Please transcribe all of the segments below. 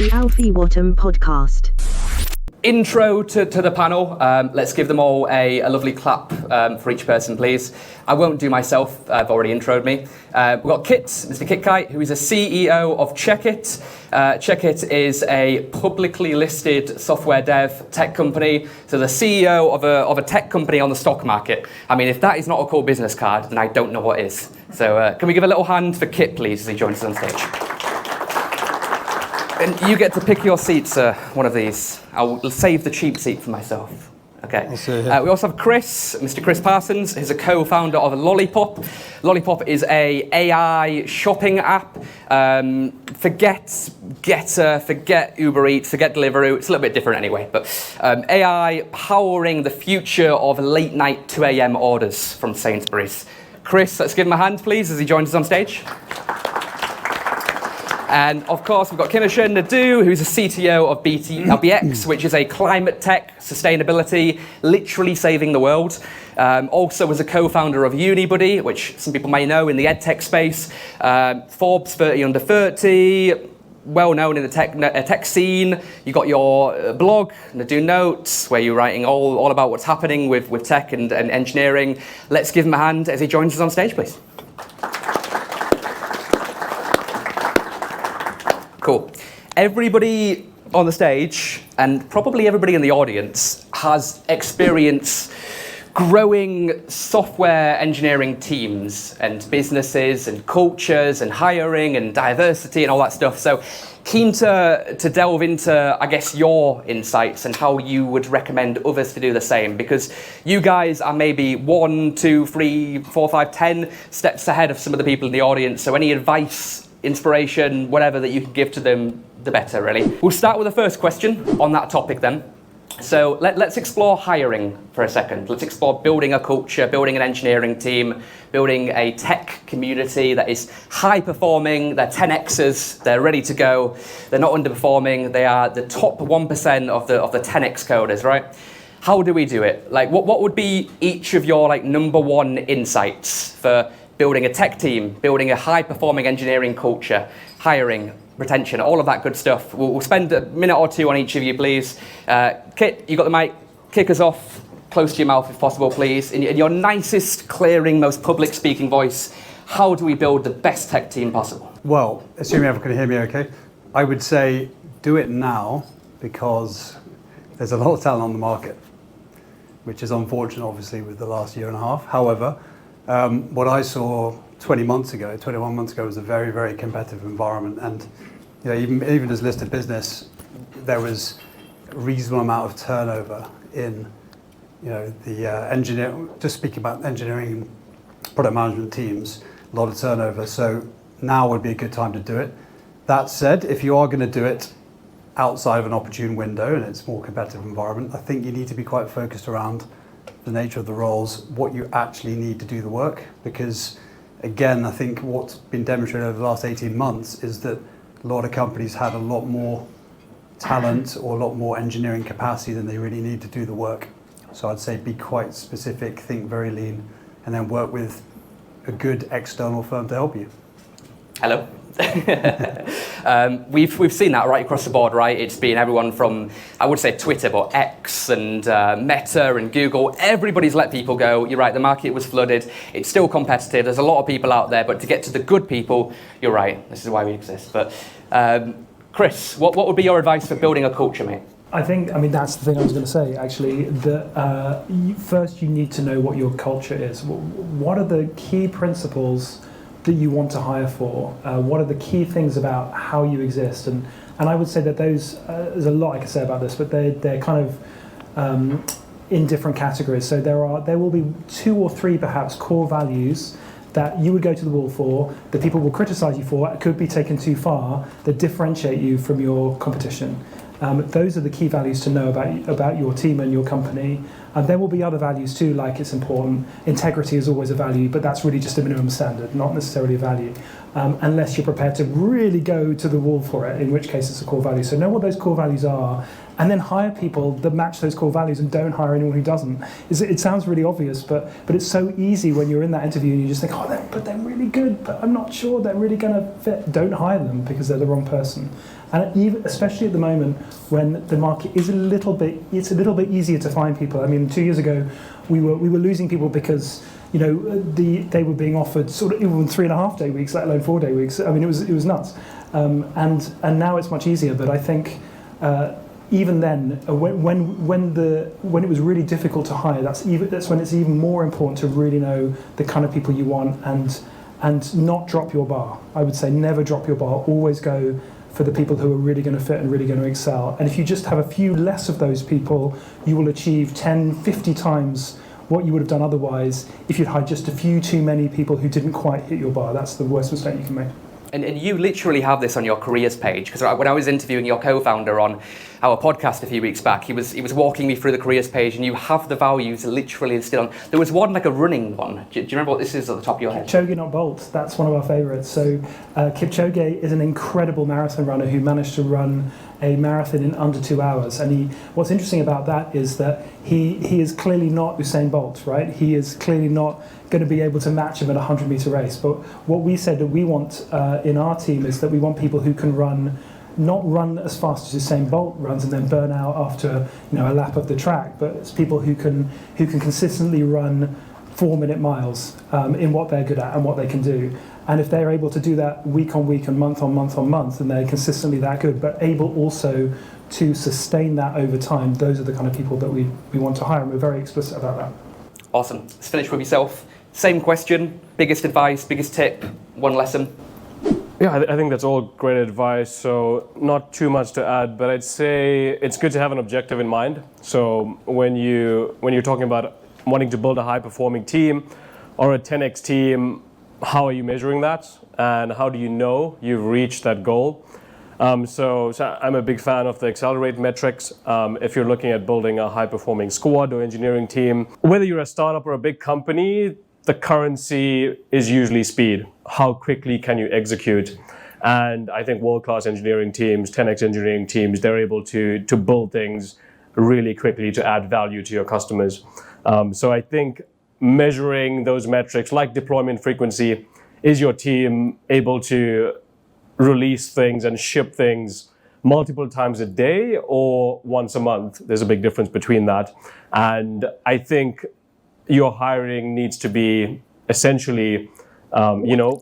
The Alfie Whattam podcast. Intro to the panel. Let's give them all a lovely clap for each person, please. I won't do myself. I've already introed me. We've got Kyte, Mr. Kyte, who is a CEO of Checkit. Checkit is a publicly listed software dev tech company. So the CEO of a tech company on the stock market. I mean, if that is not a cool business card, then I don't know what is. So can we give a little hand for Kyte, please, as he joins us on stage? And you get to pick your seats, one of these. I'll save the cheap seat for myself. Okay. We also have Chris, Mr. Chris Parsons, who's a co-founder of Lollipop. Lollipop is a AI shopping app. Forget Getter, forget Uber Eats, forget Deliveroo. It's a little bit different anyway. But AI powering the future of late night 2 a.m. orders from Sainsbury's. Chris, let's give him a hand, please, as he joins us on stage. And of course, we've got Kimeshan Naidoo, who's a CTO of BX, which is a climate tech sustainability, literally saving the world. Also was a co-founder of Unibuddy, which some people may know in the edtech space. Forbes 30 under 30, well known in the tech scene. You got your blog, Naidoo Notes, where you're writing all about what's happening with tech and engineering. Let's give him a hand as he joins us on stage, please. Cool. Everybody on the stage, and probably everybody in the audience, has experience growing software engineering teams and businesses and cultures and hiring and diversity and all that stuff. So keen to delve into, I guess, your insights and how you would recommend others to do the same, because you guys are maybe 1, 2, 3, 4, 5, 10 steps ahead of some of the people in the audience. So any advice, inspiration, whatever that you can give to them, the better, really. We'll start with the first question on that topic then. So let's explore hiring for a second. Let's explore building a culture, building an engineering team, building a tech community that is high performing. They're 10xers, they're ready to go. They're not underperforming. They are the top 1% of the 10x coders, right? How do we do it? Like, what would be each of your number one insights for building a tech team, building a high-performing engineering culture, hiring, retention, all of that good stuff? We'll spend a minute or two on each of you, please. Kyte, you got the mic. Kick us off, close to your mouth if possible, please. In your nicest, clearing, most public speaking voice, how do we build the best tech team possible? Well, assuming everyone can hear me okay, I would say do it now, because there's a lot of talent on the market, which is unfortunate, obviously, with the last year and a half. However, what I saw 21 months ago was a very, very competitive environment, and even as listed business, there was a reasonable amount of turnover in the engineer. Just speaking about engineering, product management teams, a lot of turnover. So now would be a good time to do it. That said, if you are going to do it outside of an opportune window and it's a more competitive environment, I think you need to be quite focused around the nature of the roles, what you actually need to do the work. Because again, I think what's been demonstrated over the last 18 months is that a lot of companies had a lot more talent or a lot more engineering capacity than they really need to do the work. So I'd say be quite specific, think very lean, and then work with a good external firm to help you. Hello. We've seen that right across the board, right? It's been everyone from, I would say Twitter, but X and Meta and Google. Everybody's let people go. You're right, the market was flooded. It's still competitive. There's a lot of people out there, but to get to the good people, you're right. This is why we exist. But Chris, what would be your advice for building a culture, mate? I mean, that's the thing I was going to say, actually. That first you need to know what your culture is. What are the key principles that you want to hire for? What are the key things about how you exist? And I would say that those, there's a lot I could say about this, but they're kind of in different categories. So there will be 2 or 3 perhaps core values that you would go to the wall for, that people will criticize you for, it could be taken too far, that differentiate you from your competition. Those are the key values to know about your team and your company. And there will be other values too, like it's important. Integrity is always a value, but that's really just a minimum standard, not necessarily a value. unless you're prepared to really go to the wall for it, in which case it's a core value. So know what those core values are, and then hire people that match those core values, and don't hire anyone who doesn't. It sounds really obvious, but it's so easy when you're in that interview and you just think, oh, they're really good, but I'm not sure they're really going to fit. Don't hire them because they're the wrong person. And even, especially at the moment when the market is it's a little bit easier to find people. I mean, 2 years ago, we were losing people because they were being offered sort of even 3.5 day weeks, let alone 4 day weeks. I mean, it was nuts. And now it's much easier. But I think even then, when it was really difficult to hire, that's when it's even more important to really know the kind of people you want and not drop your bar. I would say never drop your bar. Always go for the people who are really going to fit and really going to excel. And if you just have a few less of those people, you will achieve 10, 50 times what you would have done otherwise if you'd hired just a few too many people who didn't quite hit your bar. That's the worst mistake you can make. And you literally have this on your careers page, because when I was interviewing your co-founder on our podcast a few weeks back, he was walking me through the careers page, and you have the values literally listed on. There was one, like a running one. Do you remember what this is at the top of your head? Kipchoge, not Bolt. That's one of our favourites. So Kipchoge is an incredible marathon runner who managed to run a marathon in under 2 hours. And what's interesting about that is that he is clearly not Usain Bolt, right? He is clearly not going to be able to match him in a 100-meter race. But what we said that we want in our team is that we want people who can not run as fast as Usain Bolt runs and then burn out after a lap of the track, but it's people who can consistently run 4-minute miles in what they're good at and what they can do. And if they're able to do that week on week and month on month on month, then they're consistently that good, but able also to sustain that over time, those are the kind of people that we want to hire, and we're very explicit about that. Awesome. Let's finish with yourself. Same question, biggest advice, biggest tip, one lesson. Yeah, I think that's all great advice, so not too much to add, but I'd say it's good to have an objective in mind. So when you're talking about wanting to build a high-performing team or a 10x team, how are you measuring that? And how do you know you've reached that goal? So I'm a big fan of the Accelerate metrics. If you're looking at building a high-performing squad or engineering team, whether you're a startup or a big company, the currency is usually speed. How quickly can you execute? And I think world-class engineering teams, 10x engineering teams, they're able to build things really quickly to add value to your customers. So I think measuring those metrics like deployment frequency, is your team able to release things and ship things multiple times a day or once a month? There's a big difference between that. And I think your hiring needs to be essentially, the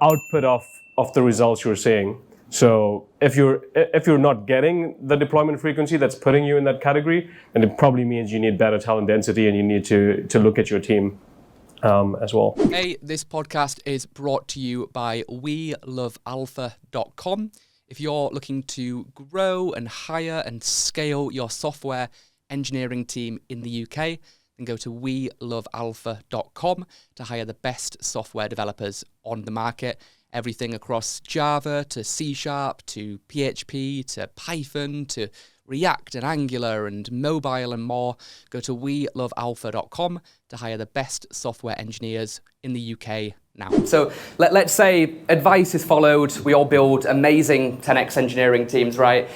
output of the results you're seeing. So if you're not getting the deployment frequency that's putting you in that category, then it probably means you need better talent density and you need to look at your team as well. Hey, this podcast is brought to you by WeLoveAlpha.com. If you're looking to grow and hire and scale your software engineering team in the UK, then go to WeLoveAlpha.com to hire the best software developers on the market. Everything across Java to C# to PHP to Python to React and Angular and mobile and more. Go to WeLoveAlpha.com to hire the best software engineers in the UK now. So let's say advice is followed. We all build amazing 10x engineering teams, right?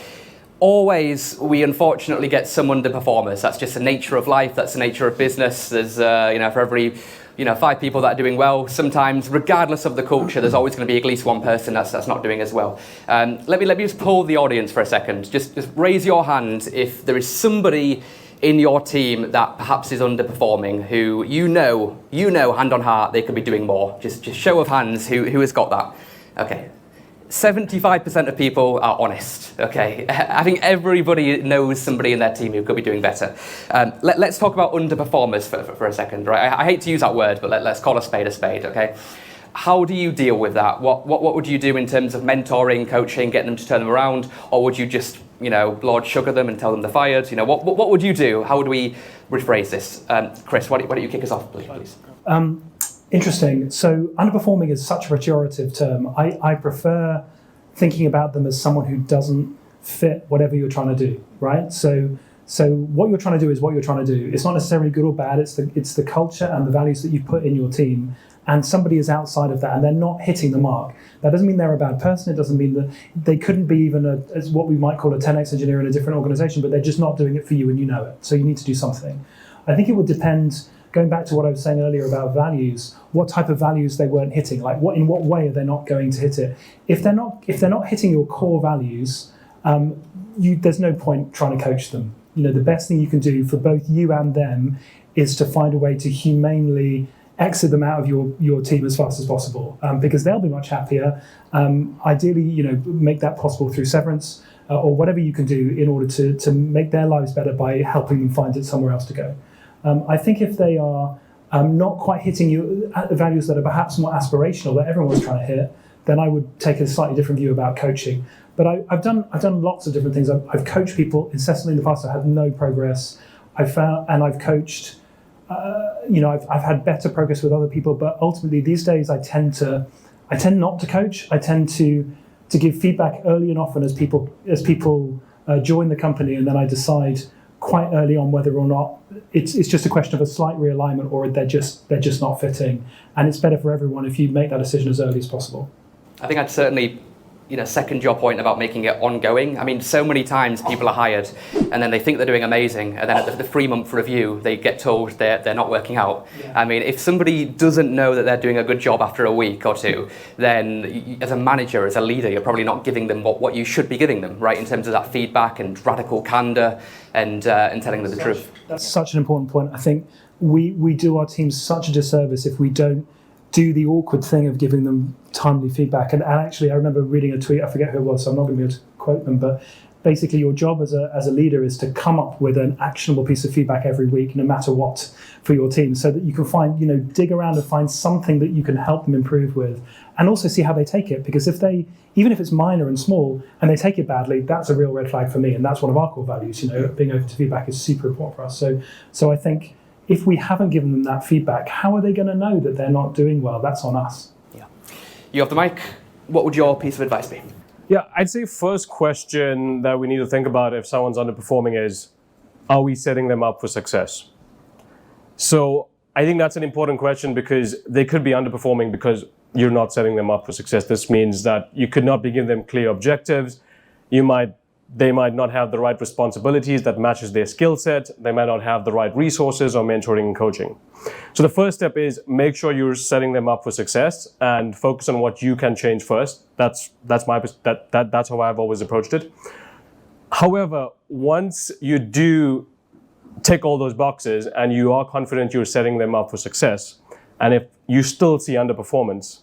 Always, we unfortunately get some underperformers. That's just the nature of life. That's the nature of business. There's, for every 5 people that are doing well, sometimes, regardless of the culture, there's always going to be at least one person that's not doing as well. Let me just poll the audience for a second. Just raise your hand if there is somebody in your team that perhaps is underperforming, who you know, hand on heart, they could be doing more. Just show of hands, who has got that? Okay. 75% of people are honest, okay? I think everybody knows somebody in their team who could be doing better. Let's talk about underperformers for a second, right? I hate to use that word, but let's call a spade, okay? How do you deal with that? What would you do in terms of mentoring, coaching, getting them to turn them around? Or would you just, Lord Sugar them and tell them they're fired? What would you do? How would we rephrase this? Chris, why don't you kick us off, please? Interesting. So underperforming is such a pejorative term. I prefer thinking about them as someone who doesn't fit whatever you're trying to do, right? So what you're trying to do is what you're trying to do. It's not necessarily good or bad. It's the culture and the values that you put in your team and somebody is outside of that and they're not hitting the mark, that doesn't mean they're a bad person. It doesn't mean that they couldn't be even as what we might call a 10x engineer in a different organization, but they're just not doing it for you and you know it. So you need to do something. I think it would depend, going back to what I was saying earlier about values, what type of values they weren't hitting, like in what way are they not going to hit it? If they're not hitting your core values, there's no point trying to coach them. The best thing you can do for both you and them is to find a way to humanely exit them out of your team as fast as possible, because they'll be much happier. Ideally, make that possible through severance or whatever you can do in order to make their lives better by helping them find it somewhere else to go. I think if they are not quite hitting you at the values that are perhaps more aspirational that everyone's trying to hit, then I would take a slightly different view about coaching. But I've done lots of different things. I've coached people incessantly in the past. I had no progress. I've coached. I've had better progress with other people. But ultimately, these days, I tend not to coach. I tend to give feedback early and often as people join the company, and then I decide quite early on whether or not it's just a question of a slight realignment or they're just not fitting. And it's better for everyone if you make that decision as early as possible. I think I'd certainly, second your point about making it ongoing. I mean, so many times people are hired and then they think they're doing amazing, and then at the 3-month review, they get told they're not working out. Yeah. I mean, if somebody doesn't know that they're doing a good job after a week or two, then as a manager, as a leader, you're probably not giving them what you should be giving them, right, in terms of that feedback and radical candor and telling them the truth. That's such an important point. I think we do our teams such a disservice if we don't do the awkward thing of giving them timely feedback. And actually, I remember reading a tweet, I forget who it was, so I'm not going to be able to quote them, but basically your job as a leader is to come up with an actionable piece of feedback every week, no matter what, for your team, so that you can find, dig around and find something that you can help them improve with, and also see how they take it. Because even if it's minor and small, and they take it badly, that's a real red flag for me, and that's one of our core values. Being open to feedback is super important for us. So I think if we haven't given them that feedback, how are they going to know that they're not doing well? That's on us. Yeah. You have the mic. What would your piece of advice be? Yeah, I'd say first question that we need to think about if someone's underperforming is, are we setting them up for success? So I think that's an important question, because they could be underperforming because you're not setting them up for success. This means that you could not be giving them clear objectives. They might not have the right responsibilities that matches their skill set. They might not have the right resources or mentoring and coaching. So the first step is make sure you're setting them up for success and focus on what you can change first. That's how I've always approached it. However, once you do tick all those boxes and you are confident you're setting them up for success, and if you still see underperformance,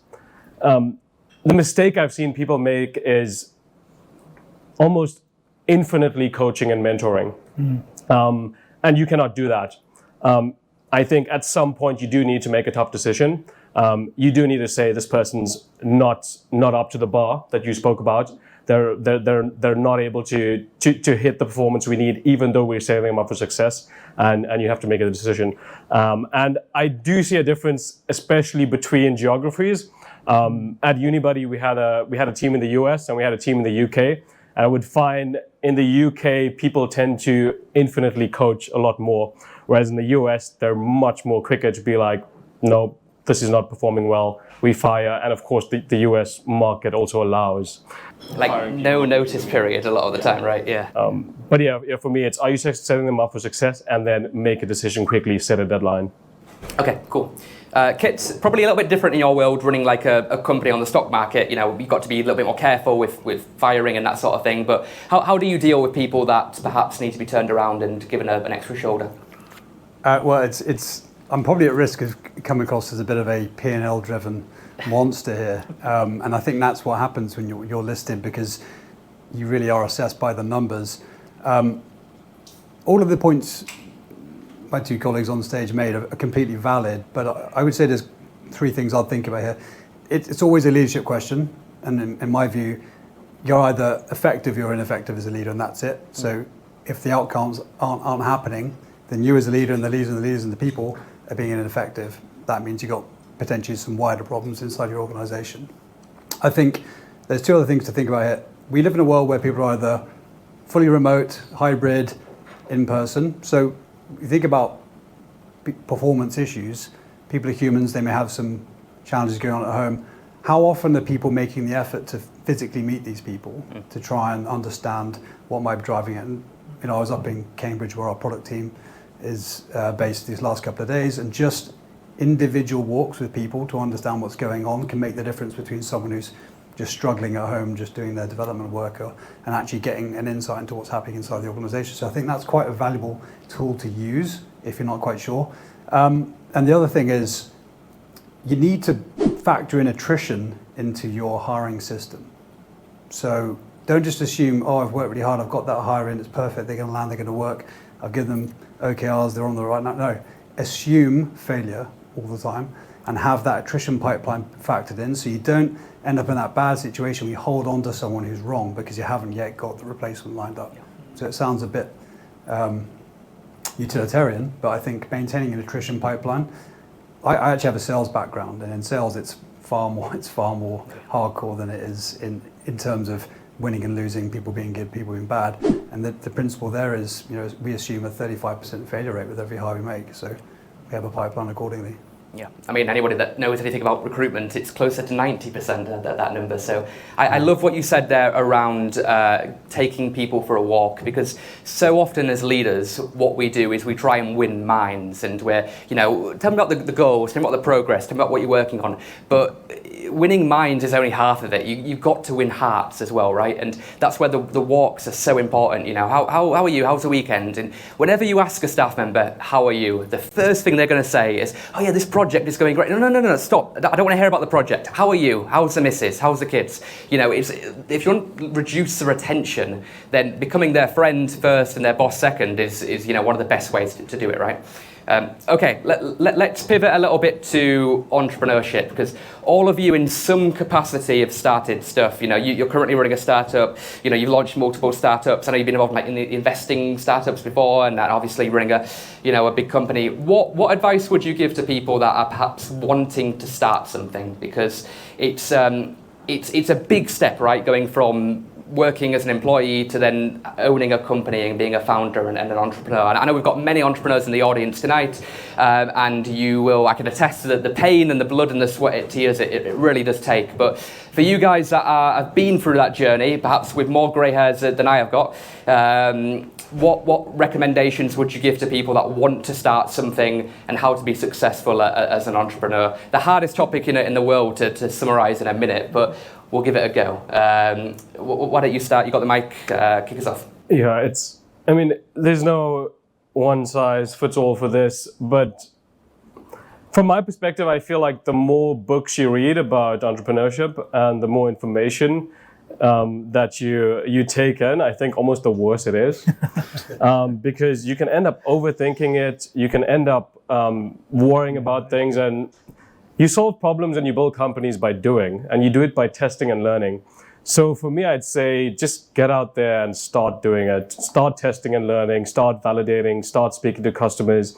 the mistake I've seen people make is almost infinitely coaching and mentoring. And you cannot do that. I think at some point you do need to make a tough decision. You do need to say this person's not up to the bar that you spoke about. They're not able to hit the performance we need, even though we're setting them up for success, and you have to make a decision. And I do see a difference, especially between geographies. At Unibuddy, we had a team in the US and we had a team in the UK. And I would find in the UK, people tend to infinitely coach a lot more, whereas in the US, they're much more quicker to be like, no, this is not performing well, we fire. And of course, the US market also allows. Like no notice period a lot of the time, right? Yeah. But yeah, for me, it's, are you setting them up for success, and then make a decision quickly, set a deadline. Okay, cool. Kyte, probably a little bit different in your world, running like a company on the stock market. You've got to be a little bit more careful with firing and that sort of thing. But how do you deal with people that perhaps need to be turned around and given an extra shoulder? Well, I'm probably at risk of coming across as a bit of a P&L driven monster here. And I think that's what happens when you're listed, because you really are assessed by the numbers. All of the points my two colleagues on stage made are completely valid, but I would say there's 3 things I'd think about here. It's always a leadership question, and in my view, you're either effective or ineffective as a leader, and that's it. So if the outcomes aren't happening, then you as a leader and the leaders and the people are being ineffective. That means you've got potentially some wider problems inside your organisation. I think there's 2 other things to think about here. We live in a world where people are either fully remote, hybrid, in person. So you think about performance issues, people are humans, they may have some challenges going on at home. How often are people making the effort to physically meet these people to try and understand what might be driving it? And I was up in Cambridge where our product team is based these last couple of days, and just individual walks with people to understand what's going on can make the difference between someone who's just struggling at home, just doing their development work, and actually getting an insight into what's happening inside the organization. So I think that's quite a valuable tool to use if you're not quite sure. And the other thing is, you need to factor in attrition into your hiring system. So don't just assume, oh, I've worked really hard, I've got that hire in, it's perfect, they're going to land, they're going to work, I'll give them OKRs, they're on the right now. No, assume failure all the time and have that attrition pipeline factored in, so you don't end up in that bad situation where you hold on to someone who's wrong because you haven't yet got the replacement lined up. So it sounds a bit utilitarian, but I think maintaining an attrition pipeline. I actually have a sales background, and in sales it's far more hardcore than it is in terms of winning and losing, people being good, people being bad. And the principle there is, we assume a 35% failure rate with every hire we make, so we have a pipeline accordingly. Yeah, I mean, anybody that knows anything about recruitment, it's closer to 90% that number. So I love what you said there around taking people for a walk, because so often as leaders, what we do is we try and win minds, and we're, tell me about the goals, tell me about the progress, tell me about what you're working on. But winning minds is only half of it. You've got to win hearts as well, right? And that's where the walks are so important. How are you? How's the weekend? And whenever you ask a staff member, how are you? The first thing they're going to say is, oh yeah, this project is going great. No, stop. I don't want to hear about the project. How are you? How's the missus? How's the kids? If you want to reduce the retention, then becoming their friend first and their boss second is one of the best ways to do it, right? Okay, let's pivot a little bit to entrepreneurship, because all of you in some capacity have started stuff. You're currently running a startup. You've launched multiple startups. I know you've been involved in the investing startups before, and obviously running a big company. What advice would you give to people that are perhaps wanting to start something? Because it's a big step, right? Going from working as an employee to then owning a company and being a founder and an entrepreneur. And I know we've got many entrepreneurs in the audience tonight, and I can attest to the pain and the blood and the sweat tears it really does take. But for you guys that have been through that journey, perhaps with more grey hairs than I have got, what recommendations would you give to people that want to start something and how to be successful as an entrepreneur? The hardest topic in the world to summarize in a minute, but we'll give it a go. Why don't you start? You got the mic, kick us off. Yeah, there's no one size fits all for this, but from my perspective, I feel like the more books you read about entrepreneurship and the more information that you take in, I think almost the worse it is. Because you can end up overthinking it, you can end up worrying about things, and you solve problems and you build companies by doing, and you do it by testing and learning. So for me, I'd say just get out there and start doing it. Start testing and learning, start validating, start speaking to customers.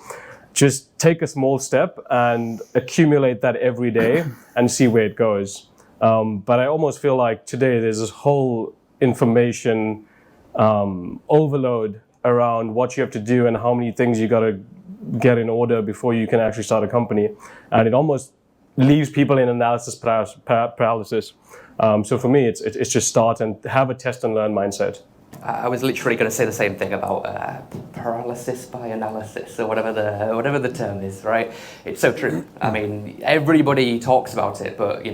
Just take a small step and accumulate that every day and see where it goes. But I almost feel like today there's this whole information overload around what you have to do and how many things you got to get in order before you can actually start a company. And it almost leaves people in analysis paralysis. So for me, it's just start and have a test and learn mindset. I was literally going to say the same thing about paralysis by analysis, or whatever the term is, right? It's so true. I mean, everybody talks about it, but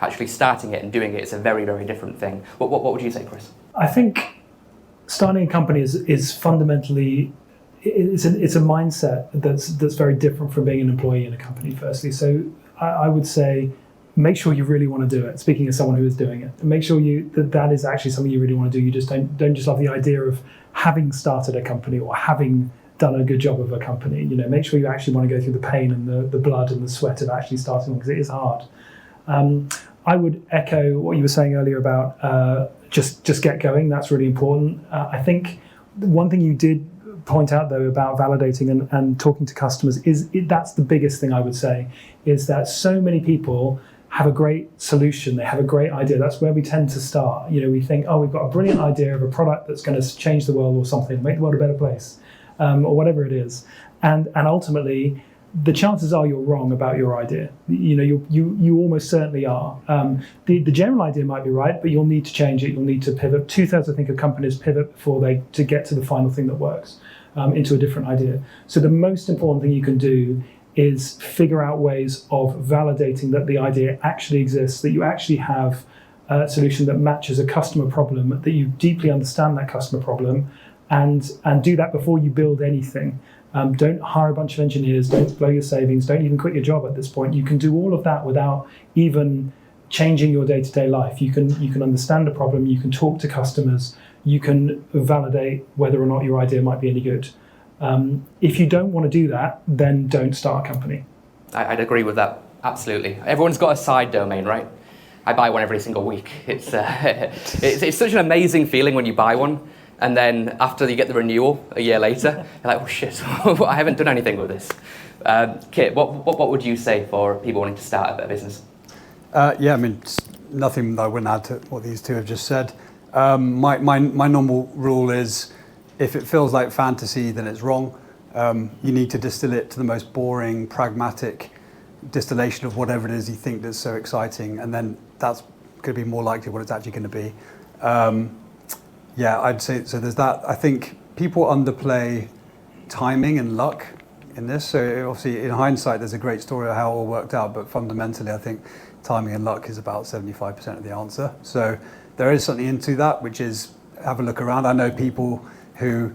actually starting it and doing it is a very, very different thing. What would you say, Chris? I think starting a company is fundamentally it's a mindset that's very different from being an employee in a company. Firstly, so I would say, make sure you really want to do it. Speaking as someone who is doing it, make sure that is actually something you really want to do. You just don't just love the idea of having started a company or having done a good job of a company. Make sure you actually want to go through the pain and the blood and the sweat of actually starting one, because it is hard. I would echo what you were saying earlier about just get going. That's really important. I think one thing you did point out though about validating and talking to customers that's the biggest thing I would say, is that so many people have a great solution, they have a great idea. That's where we tend to start. We think, oh, we've got a brilliant idea of a product that's going to change the world or something, make the world a better place, or whatever it is. And ultimately, the chances are you're wrong about your idea. You almost certainly are. The general idea might be right, but you'll need to change it. You'll need to pivot. 2/3, I think, of companies pivot before to get to the final thing that works into a different idea. So the most important thing you can do is figure out ways of validating that the idea actually exists, that you actually have a solution that matches a customer problem, that you deeply understand that customer problem, and do that before you build anything. Don't hire a bunch of engineers, don't blow your savings, don't even quit your job at this point. You can do all of that without even changing your day-to-day life. You can understand the problem, you can talk to customers, you can validate whether or not your idea might be any good. If you don't want to do that, then don't start a company. I'd agree with that, absolutely. Everyone's got a side domain, right? I buy one every single week. It's such an amazing feeling when you buy one, and then after you get the renewal a year later, you're like, oh shit, I haven't done anything with this. Kit, what would you say for people wanting to start a business? Yeah, I mean, nothing that I wouldn't add to what these two have just said. My normal rule is, if it feels like fantasy, then it's wrong. You need to distill it to the most boring, pragmatic distillation of whatever it is you think that's so exciting, and then that's going to be more likely what it's actually going to be. Yeah, I'd say so. There's that. I think people underplay timing and luck in this. So obviously, in hindsight, there's a great story of how it all worked out, but fundamentally, I think timing and luck is about 75% of the answer. So there is something into that, which is have a look around. I know people who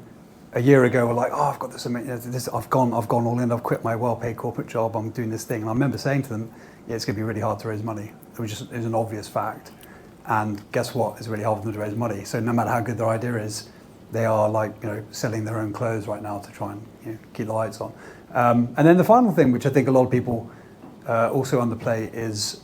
a year ago were like, oh, I've got this, I've gone all in, I've quit my well-paid corporate job, I'm doing this thing. And I remember saying to them, yeah, it's going to be really hard to raise money. It was an obvious fact. And guess what? It's really hard for them to raise money. So no matter how good their idea is, they are selling their own clothes right now to try and keep the lights on. And then the final thing, which I think a lot of people also underplay, is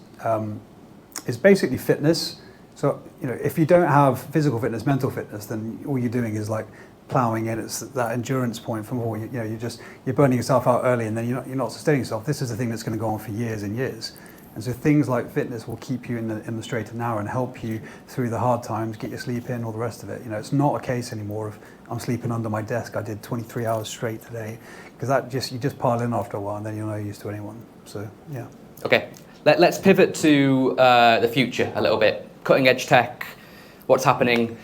basically fitness. So if you don't have physical fitness, mental fitness, then all you're doing is like plowing in. It's that endurance point from all you're burning yourself out early, and then you're not sustaining yourself. This is a thing that's going to go on for years and years. And so things like fitness will keep you in the straight and narrow and help you through the hard times, get your sleep in, all the rest of it. It's not a case anymore of I'm sleeping under my desk. I did 23 hours straight today, because you just pile in after a while, and then you're no use to anyone. So yeah. Okay, let's pivot to the future a little bit. Cutting edge tech, what's happening?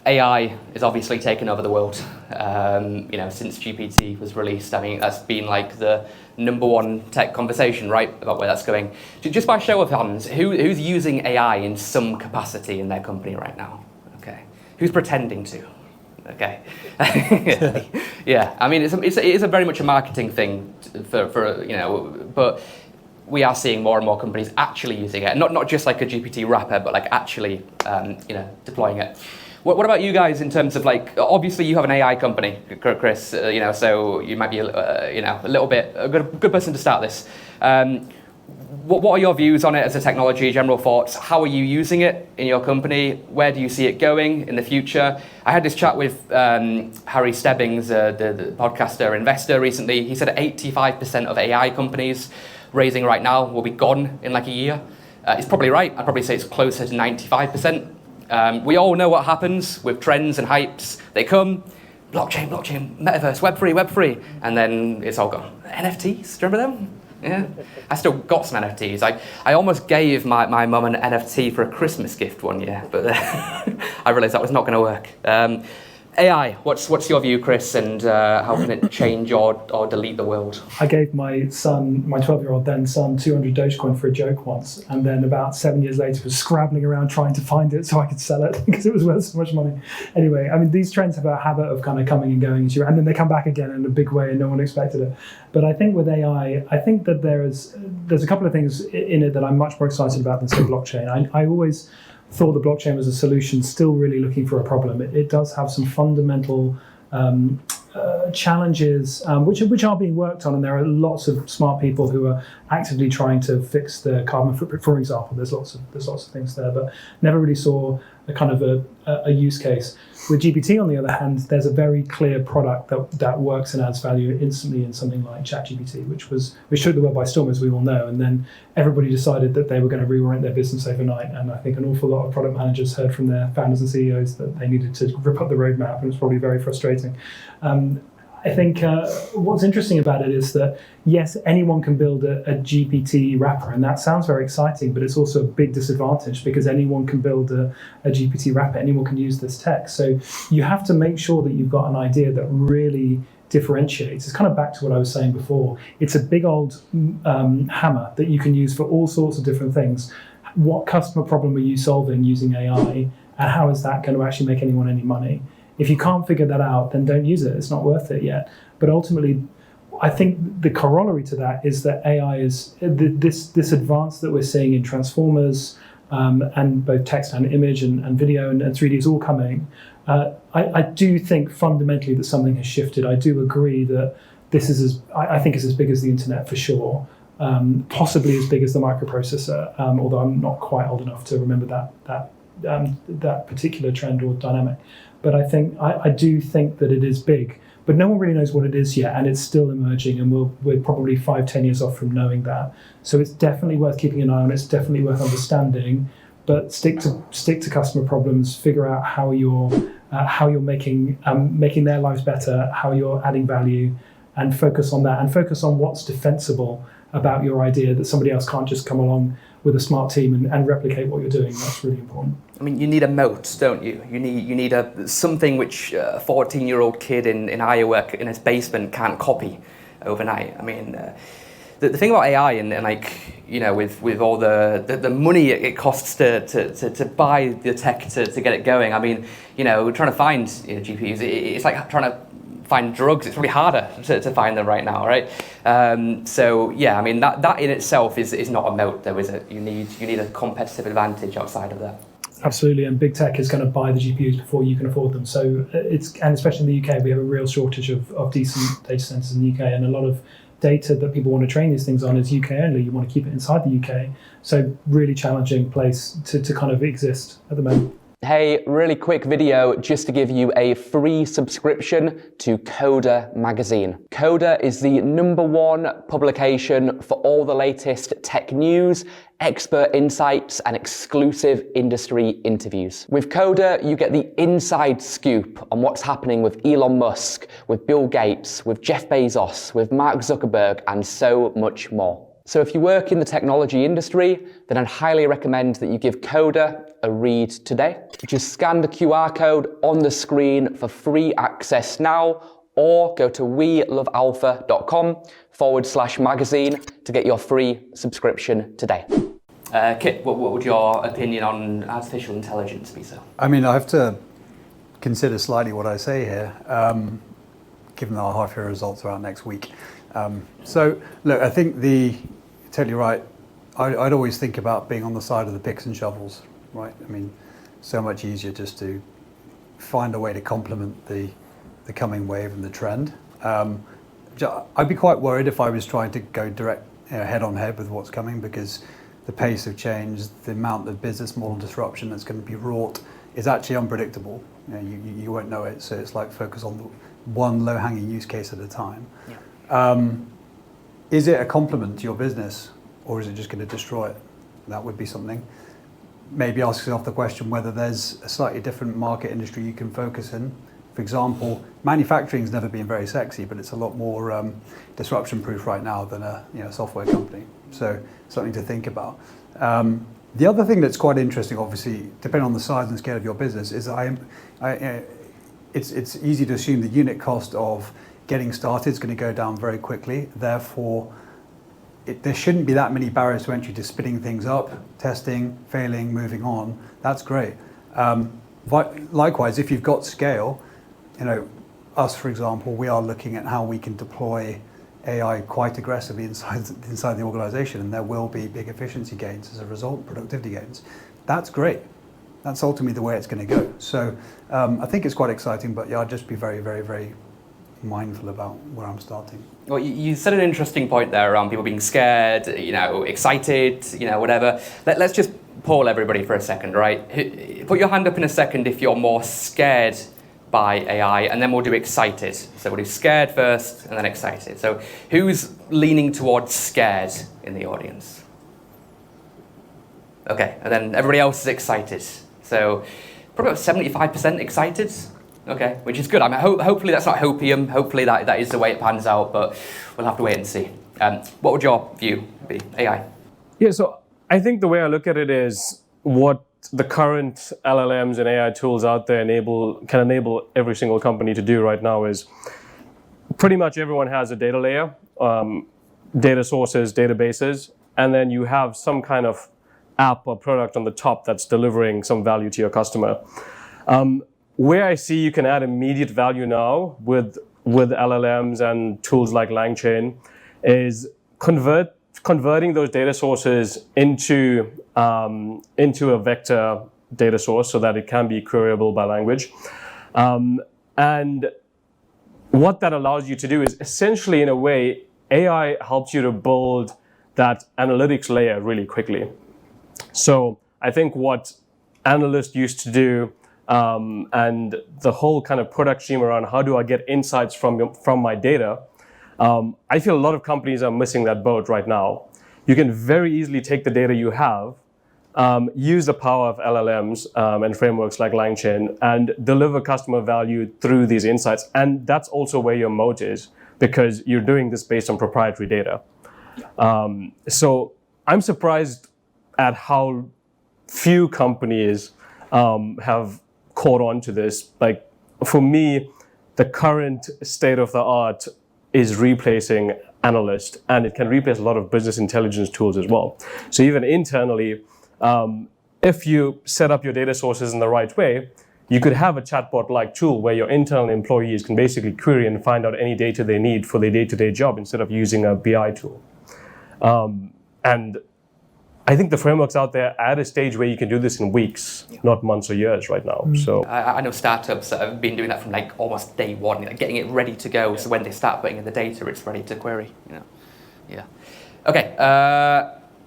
AI is obviously taken over the world. Since GPT was released, I mean, that's been like the #1 tech conversation, right, about where that's going. Just by show of hands, who's using AI in some capacity in their company right now? Okay, who's pretending to? Okay, yeah. I mean, it is a very much a marketing thing but we are seeing more and more companies actually using it, not just like a GPT wrapper, but like actually, deploying it. What about you guys in terms of obviously you have an AI company, Chris, so you might be a little bit a good person to start this. What are your views on it as a technology, general thoughts? How are you using it in your company? Where do you see it going in the future? I had this chat with Harry Stebbings, the podcaster investor recently. He said 85% of AI companies raising right now will be gone in like a year. He's probably right. I'd probably say it's closer to 95%. We all know what happens with trends and hypes. They come, blockchain, metaverse, Web3, and then it's all gone. NFTs, do you remember them? Yeah, I still got some NFTs. I almost gave my mum an NFT for a Christmas gift one year, but I realised that was not going to work. AI, what's your view, Chris, and how can it change or delete the world? I gave my son, my 12-year-old then son, 200 Dogecoin for a joke once, and then about 7 years later was scrabbling around trying to find it so I could sell it because it was worth so much money. Anyway, I mean, these trends have a habit of kind of coming and going, and then they come back again in a big way and no one expected it. But I think with AI, I think that there's a couple of things in it that I'm much more excited about than, say, blockchain. I always thought the blockchain was a solution, still really looking for a problem. It does have some fundamental challenges which are being worked on, and there are lots of smart people who are actively trying to fix the carbon footprint, for example. There's lots of things there, but never really saw a kind of a use case. With GPT, on the other hand, there's a very clear product that works and adds value instantly in something like ChatGPT, which took the world by storm, as we all know. And then everybody decided that they were going to reorient their business overnight. And I think an awful lot of product managers heard from their founders and CEOs that they needed to rip up the roadmap, and it's probably very frustrating. I think what's interesting about it is that, yes, anyone can build a GPT wrapper, and that sounds very exciting, but it's also a big disadvantage because anyone can build a GPT wrapper, anyone can use this tech. So you have to make sure that you've got an idea that really differentiates. It's kind of back to what I was saying before. It's a big old hammer that you can use for all sorts of different things. What customer problem are you solving using AI, and how is that going to actually make anyone any money? If you can't figure that out, then don't use it. It's not worth it yet. But ultimately, I think the corollary to that is that AI is this advance that we're seeing in transformers and both text and image and video and 3D is all coming. I do think fundamentally that something has shifted. I do agree that this is I think it's as big as the internet for sure. Possibly as big as the microprocessor, although I'm not quite old enough to remember that particular trend or dynamic. But I do think that it is big, but no one really knows what it is yet, and it's still emerging, and we're probably 5-10 years off from knowing that. So it's definitely worth keeping an eye on. It's definitely worth understanding, but stick to customer problems. Figure out how you're making their lives better, how you're adding value, and focus on that, and focus on what's defensible about your idea that somebody else can't just come along with a smart team and replicate what you're doing. That's really important. I mean, you need a moat, don't you? You need something which a 14-year-old kid in Iowa in his basement can't copy overnight. I mean, the thing about AI and like, you know, with all the money it costs to buy the tech to get it going. I mean, you know, trying to find GPUs, it's like trying to find drugs. It's probably harder to find them right now, right? So yeah, I mean that in itself is not a moat, though, is it? You need a competitive advantage outside of that. Absolutely, and big tech is going to buy the GPUs before you can afford them. So and especially in the UK, we have a real shortage of decent data centers in the UK, and a lot of data that people want to train these things on is UK only. You want to keep it inside the UK. So really challenging place to kind of exist at the moment. Hey, really quick video just to give you a free subscription to Coder magazine. Coder is the #1 publication for all the latest tech news, expert insights, and exclusive industry interviews. With Coder, you get the inside scoop on what's happening with Elon Musk, with Bill Gates, with Jeff Bezos, with Mark Zuckerberg, and so much more. So if you work in the technology industry, then I'd highly recommend that you give Coder a read today. Just scan the QR code on the screen for free access now, or go to welovealpha.com/magazine to get your free subscription today. Kit, what would your opinion on artificial intelligence be, sir? I mean, I have to consider slightly what I say here, given that our half-year results are out next week. So, look, I think you're totally right. I'd always think about being on the side of the picks and shovels, right? I mean, so much easier just to find a way to complement the coming wave and the trend. I'd be quite worried if I was trying to go direct, head on head with what's coming, because the pace of change, the amount of business model disruption that's going to be wrought is actually unpredictable. You won't know it, so it's like focus on the one low-hanging use case at a time. Yeah. Is it a complement to your business, or is it just going to destroy it? That would be something. Maybe ask yourself the question whether there's a slightly different market industry you can focus in. For example, manufacturing's never been very sexy, but it's a lot more disruption-proof right now than a software company. So something to think about. The other thing that's quite interesting, obviously, depending on the size and scale of your business, is it's easy to assume the unit cost of getting started is going to go down very quickly. Therefore, there shouldn't be that many barriers to entry to spinning things up, testing, failing, moving on. That's great. Likewise, if you've got scale, us, for example, we are looking at how we can deploy AI quite aggressively inside the organization, and there will be big efficiency gains as a result, productivity gains. That's great. That's ultimately the way it's going to go. So I think it's quite exciting, but yeah, I'd just be very, very, very mindful about where I'm starting. Well, you said an interesting point there around people being scared, excited, whatever. Let's just poll everybody for a second, right? Put your hand up in a second if you're more scared by AI, and then we'll do excited. So we'll do scared first and then excited. So who's leaning towards scared in the audience? Okay, and then everybody else is excited. So probably about 75% excited. Okay, which is good. I mean, hopefully that's not hopium. Hopefully that is the way it pans out, but we'll have to wait and see. What would your view be, AI? Yeah, so I think the way I look at it is what the current LLMs and AI tools out there can enable every single company to do right now is pretty much everyone has a data layer, data sources, databases, and then you have some kind of app or product on the top that's delivering some value to your customer. Where I see you can add immediate value now with LLMs and tools like LangChain is converting those data sources into a vector data source so that it can be queryable by language. And what that allows you to do is essentially, in a way, AI helps you to build that analytics layer really quickly. So I think what analysts used to do and the whole kind of product stream around how do I get insights from my data, I feel a lot of companies are missing that boat right now. You can very easily take the data you have, use the power of LLMs and frameworks like LangChain and deliver customer value through these insights. And that's also where your moat is, because you're doing this based on proprietary data. So I'm surprised at how few companies have caught on to this. Like, for me, the current state of the art is replacing analysts, and it can replace a lot of business intelligence tools as well. So even internally, if you set up your data sources in the right way, you could have a chatbot-like tool where your internal employees can basically query and find out any data they need for their day-to-day job instead of using a BI tool. And I think the frameworks out there are at a stage where you can do this in weeks, not months or years right now. So I know startups that have been doing that from like almost day one, getting it ready to go. So when they start putting in the data, it's ready to query. Yeah. Okay.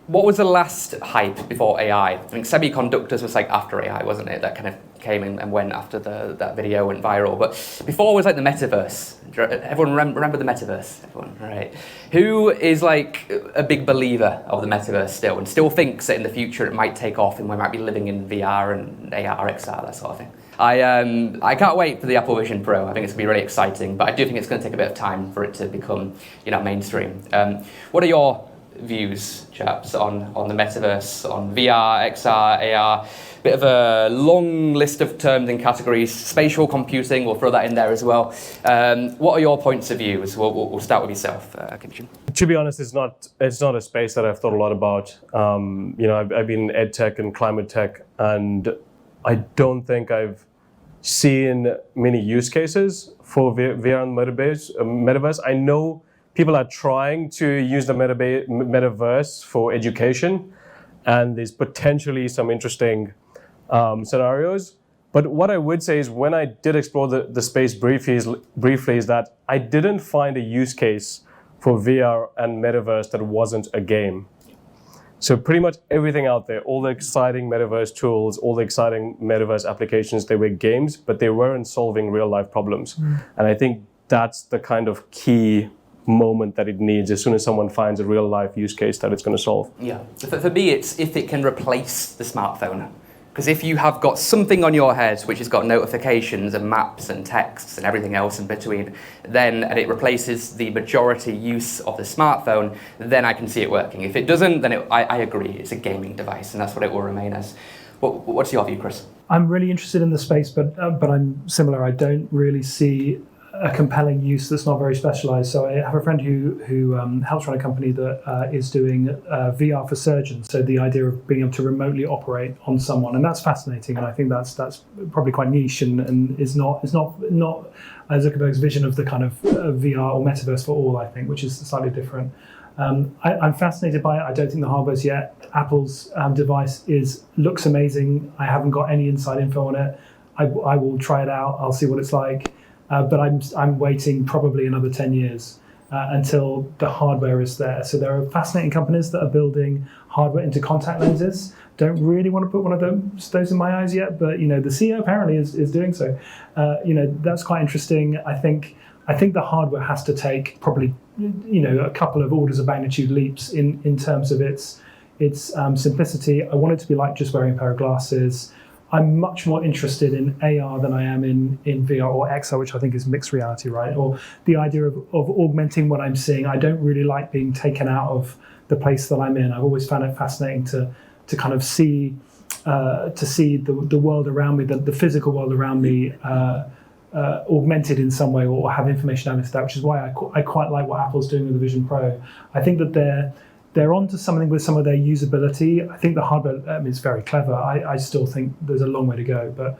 What was the last hype before AI? I think semiconductors was like after AI, wasn't it? That kind of came and went after that video went viral. But before was like the metaverse. Everyone remember the metaverse? Everyone, right? Who is like a big believer of the metaverse still, and still thinks that in the future it might take off and we might be living in VR and AR, XR, that sort of thing? I can't wait for the Apple Vision Pro. I think it's going to be really exciting, but I do think it's going to take a bit of time for it to become, mainstream. What are your views, chaps, on the metaverse, on VR, XR, AR? Bit of a long list of terms and categories. Spatial computing, we'll throw that in there as well. What are your points of view? We'll start with yourself, Kimeshan. To be honest, it's not a space that I've thought a lot about. I've been in ed tech and climate tech, and I don't think I've seen many use cases for VR and metaverse. I know people are trying to use the metaverse for education, and there's potentially some interesting scenarios. But what I would say is when I did explore the space briefly is that I didn't find a use case for VR and metaverse that wasn't a game. So pretty much everything out there, all the exciting metaverse tools, all the exciting metaverse applications, they were games, but they weren't solving real life problems. And I think that's the kind of key moment that it needs as soon as someone finds a real life use case that it's going to solve. Yeah, for me it's if it can replace the smartphone. Because if you have got something on your head which has got notifications and maps and texts and everything else in between, and it replaces the majority use of the smartphone, then I can see it working. If it doesn't, then I agree, it's a gaming device, and that's what it will remain as. What's your view, Chris? I'm really interested in the space, but I'm similar. I don't really see a compelling use that's not very specialized. So I have a friend who helps run a company that is doing VR for surgeons. So the idea of being able to remotely operate on someone, and that's fascinating. And I think that's probably quite niche and is not Zuckerberg's vision of the kind of VR or metaverse for all, I think, which is slightly different. I'm fascinated by it. I don't think the hardware's yet. Apple's device looks amazing. I haven't got any inside info on it. I will try it out. I'll see what it's like. But I'm waiting probably another 10 years until the hardware is there. So there are fascinating companies that are building hardware into contact lenses. Don't really want to put one of those in my eyes yet, but the CEO apparently is doing so. That's quite interesting. I think the hardware has to take probably a couple of orders of magnitude leaps in terms of its simplicity. I want it to be like just wearing a pair of glasses. I'm much more interested in AR than I am in VR or XR, which I think is mixed reality, right? Or the idea of augmenting what I'm seeing. I don't really like being taken out of the place that I'm in. I've always found it fascinating to kind of see the world around me, the physical world around me, augmented in some way, or have information added to that, which is why I quite like what Apple's doing with the Vision Pro. I think that they're onto something with some of their usability. I think the hardware is very clever. I still think there's a long way to go, but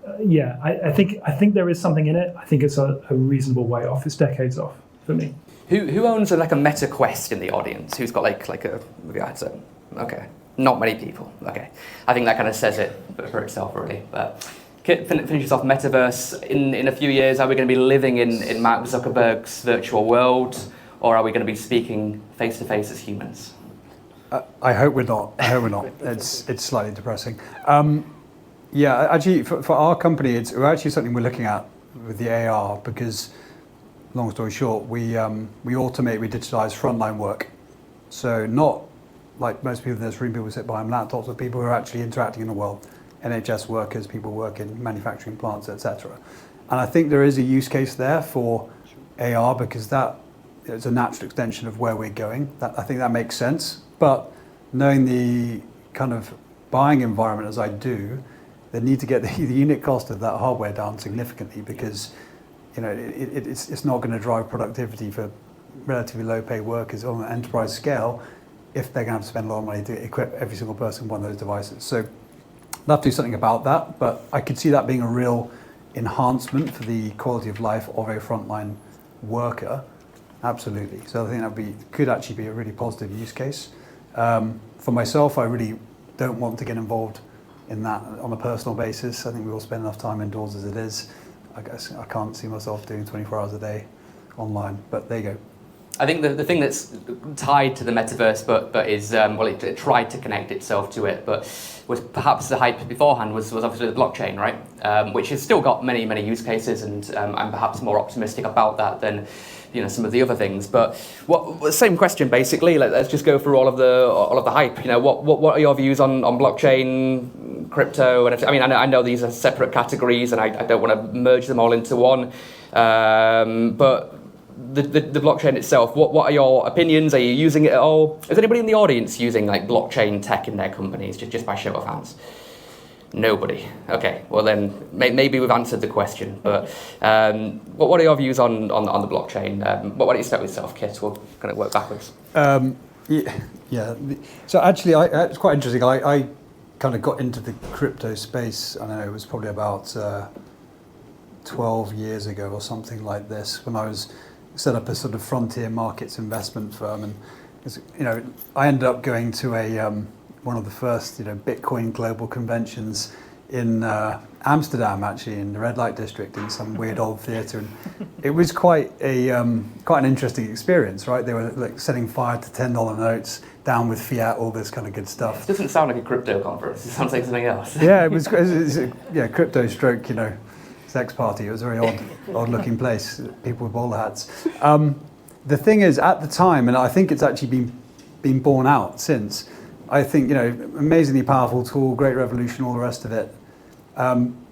I think there is something in it. I think it's a reasonable way off. It's decades off for me. Who owns like a Meta Quest in the audience? Who's got like a headset? Okay, not many people. Okay, I think that kind of says it for itself, really. But Kyte finishes off metaverse. In a few years, are we going to be living in Mark Zuckerberg's virtual world, or are we going to be speaking face to face as humans? I hope we're not. It's slightly depressing. Actually, for our company, we're actually something we're looking at with the AR because, long story short, we automate, we digitize frontline work. So not like most people in this room, people sit behind laptops, but people who are actually interacting in the world. NHS workers, people work in manufacturing plants, etc. And I think there is a use case there for AR because that is a natural extension of where we're going. I think that makes sense. But knowing the kind of buying environment as I do, they need to get the unit cost of that hardware down significantly because it's not going to drive productivity for relatively low paid workers on an enterprise scale if they're going to have to spend a lot of money to equip every single person with one of those devices. So I'll have to do something about that, but I could see that being a real enhancement for the quality of life of a frontline worker. Absolutely. So I think that could actually be a really positive use case. For myself, I really don't want to get involved in that on a personal basis. I think we all spend enough time indoors as it is. I guess I can't see myself doing 24 hours a day online, but there you go. I think the thing that's tied to the metaverse, but is it tried to connect itself to it, but was perhaps the hype beforehand was obviously the blockchain, right? Which has still got many use cases, and I'm perhaps more optimistic about that than some of the other things. But same question basically. Let's just go through all of the hype. What are your views on blockchain, crypto, and I mean I know these are separate categories, and I don't want to merge them all into one, but. The blockchain itself, what are your opinions? Are you using it at all? Is anybody in the audience using like blockchain tech in their companies, just by show of hands? Nobody. Okay, well then maybe we've answered the question, but what are your views on the blockchain? Why don't you start with yourself, Kyte? We'll kind of work backwards. Yeah. So actually, it's quite interesting. I kind of got into the crypto space, I don't know, it was probably about 12 years ago or something like this, when I was set up a sort of frontier markets investment firm, and I ended up going to one of the first Bitcoin global conventions in Amsterdam, actually in the red light district in some weird old theatre, and it was quite an interesting experience, right? They were like setting fire to $10 notes, down with fiat, all this kind of good stuff. It doesn't sound like a crypto conference. It sounds like something else. Yeah, it was crypto stroke sex party. It was a very odd looking place, people with bowler hats. The thing is, at the time, and I think it's actually been borne out since, I think, amazingly powerful tool, great revolution, all the rest of it.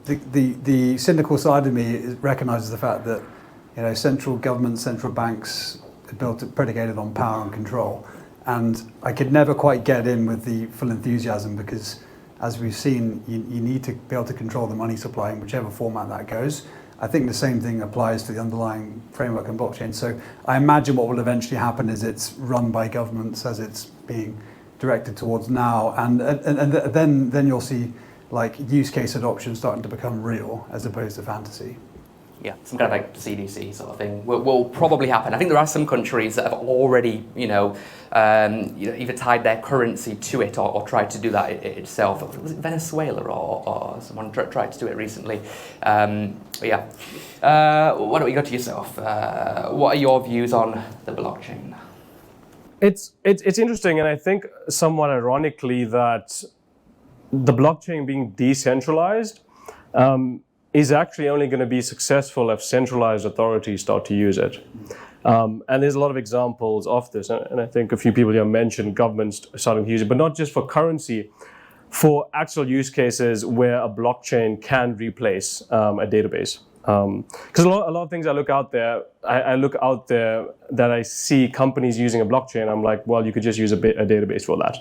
The cynical side of me recognises the fact that, central governments, central banks are predicated on power and control. And I could never quite get in with the full enthusiasm because, as we've seen, you need to be able to control the money supply in whichever format that goes. I think the same thing applies to the underlying framework and blockchain. So I imagine what will eventually happen is it's run by governments as it's being directed towards now, and then you'll see like use case adoption starting to become real as opposed to fantasy. Yeah, some kind of like CDC sort of thing will probably happen. I think there are some countries that have already, either tied their currency to it or tried to do that itself. Was it Venezuela or someone tried to do it recently? Why don't we go to yourself? What are your views on the blockchain? It's interesting, and I think somewhat ironically that the blockchain being decentralized is actually only going to be successful if centralized authorities start to use it. And there's a lot of examples of this, and I think a few people here mentioned governments starting to use it, but not just for currency, for actual use cases where a blockchain can replace a database. Because a lot of things I look out there that I see companies using a blockchain. I'm like, well, you could just use a database for that.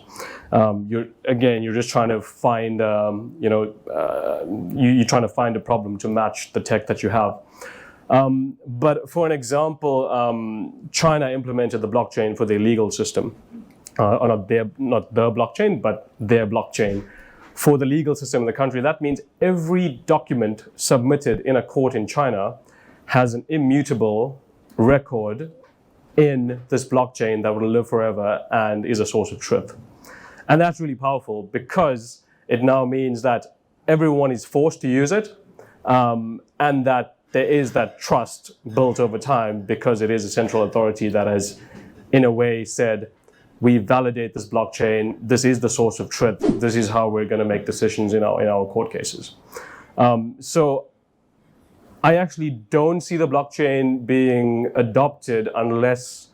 You're just trying to find, you're trying to find a problem to match the tech that you have. But for an example, China implemented the blockchain for their legal system, not the blockchain, but their blockchain. For the legal system in the country, that means every document submitted in a court in China has an immutable record in this blockchain that will live forever and is a source of truth. And that's really powerful because it now means that everyone is forced to use it, and that there is that trust built over time because it is a central authority that has, in a way, said, we validate this blockchain. This is the source of truth. This is how we're going to make decisions in our court cases. So I actually don't see the blockchain being adopted unless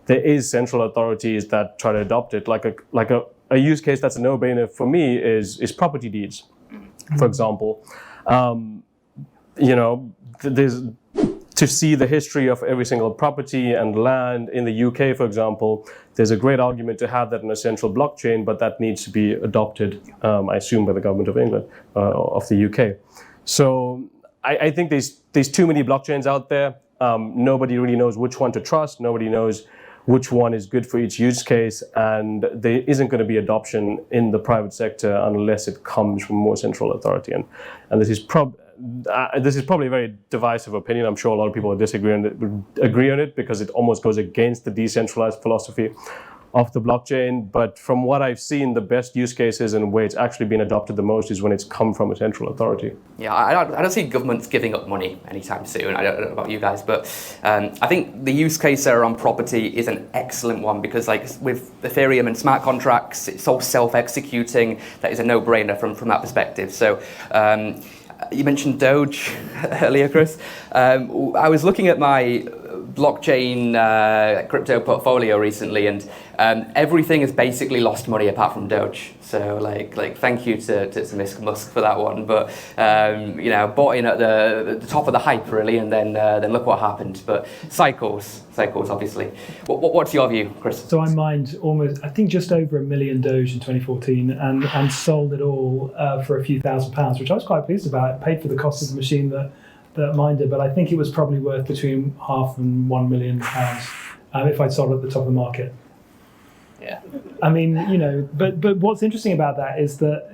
there is central authorities that try to adopt it. Like a use case that's a no-brainer for me is property deeds, for example. There's to see the history of every single property and land in the UK, for example, there's a great argument to have that in a central blockchain, but that needs to be adopted, I assume, by the government of England, of the UK. So I think there's too many blockchains out there. Nobody really knows which one to trust. Nobody knows which one is good for each use case, and there isn't going to be adoption in the private sector unless it comes from more central authority. And this is probably a very divisive opinion. I'm sure a lot of people would agree on it because it almost goes against the decentralized philosophy of the blockchain. But from what I've seen, the best use cases and where it's actually been adopted the most is when it's come from a central authority. Yeah, I don't see governments giving up money anytime soon. I don't know about you guys, but I think the use case there on property is an excellent one because, like, with Ethereum and smart contracts, it's all self-executing. That is a no-brainer from that perspective. So. You mentioned Doge earlier, Chris. I was looking at my blockchain crypto portfolio recently, and everything has basically lost money apart from Doge. So, like, thank you to Mr. Musk for that one. But bought in at the top of the hype really, and then look what happened. But cycles, obviously. What's your view, Chris? So I mined I think just over 1 million Doge in 2014, and sold it all for a few £1,000s, which I was quite pleased about. It paid for the cost of the machine that mined it, but I think it was probably worth between £500,000 and £1 million if I'd sold it at the top of the market. Yeah. I mean, but what's interesting about that is that,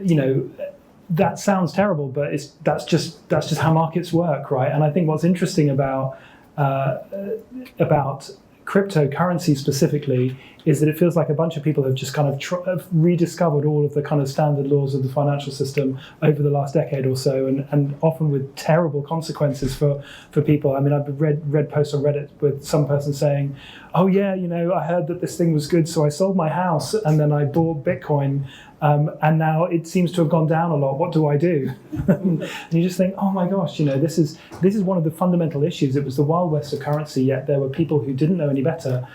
that sounds terrible, but that's just how markets work, right? And I think what's interesting about cryptocurrency specifically is that it feels like a bunch of people have just kind of have rediscovered all of the kind of standard laws of the financial system over the last decade or so, and often with terrible consequences for people. I mean, I've read posts on Reddit with some person saying, oh yeah, I heard that this thing was good, so I sold my house and then I bought Bitcoin, and now it seems to have gone down a lot. What do I do? And you just think, oh my gosh, this is one of the fundamental issues. It was the Wild West of currency, yet there were people who didn't know any better,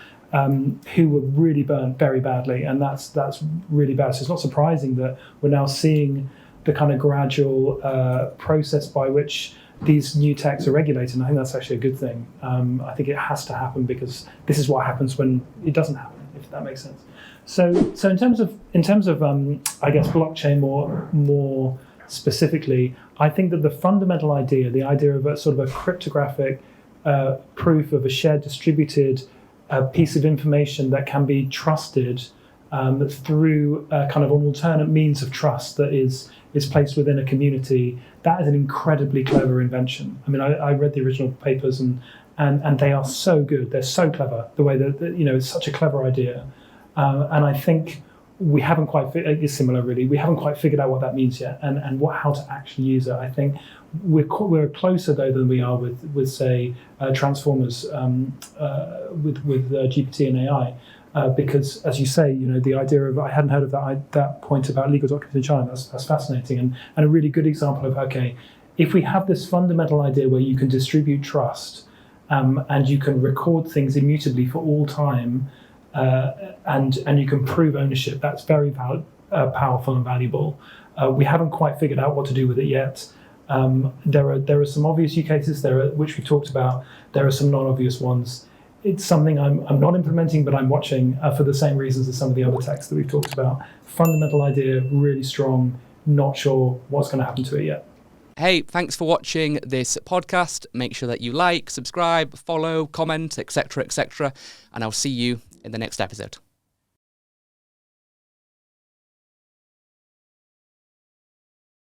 who were really burnt very badly, and that's really bad. So it's not surprising that we're now seeing the kind of gradual process by which these new techs are regulated. And I think that's actually a good thing. I think it has to happen because this is what happens when it doesn't happen, if that makes sense. So in terms of I guess blockchain more specifically, I think that the fundamental idea, the idea of a sort of a cryptographic proof of a shared distributed piece of information that can be trusted through kind of an alternate means of trust that is placed within a community, that is an incredibly clever invention. I mean, I read the original papers and they are so good. They're so clever. The way that it's such a clever idea, and I think we haven't quite. It's similar, really. We haven't quite figured out what that means yet, and how to actually use it. I think we're closer though than we are with say transformers with GPT and AI. Because, as you say, the idea of, I hadn't heard of that point about legal documents in China. That's fascinating, and a really good example of, okay, if we have this fundamental idea where you can distribute trust, and you can record things immutably for all time, and you can prove ownership, that's very powerful and valuable. We haven't quite figured out what to do with it yet. There are some obvious use cases which we talked about. There are some non-obvious ones. It's something I'm not implementing, but I'm watching for the same reasons as some of the other techs that we've talked about. Fundamental idea, really strong, not sure what's going to happen to it yet. Hey, thanks for watching this podcast. Make sure that you like, subscribe, follow, comment, etc., etc., and I'll see you in the next episode.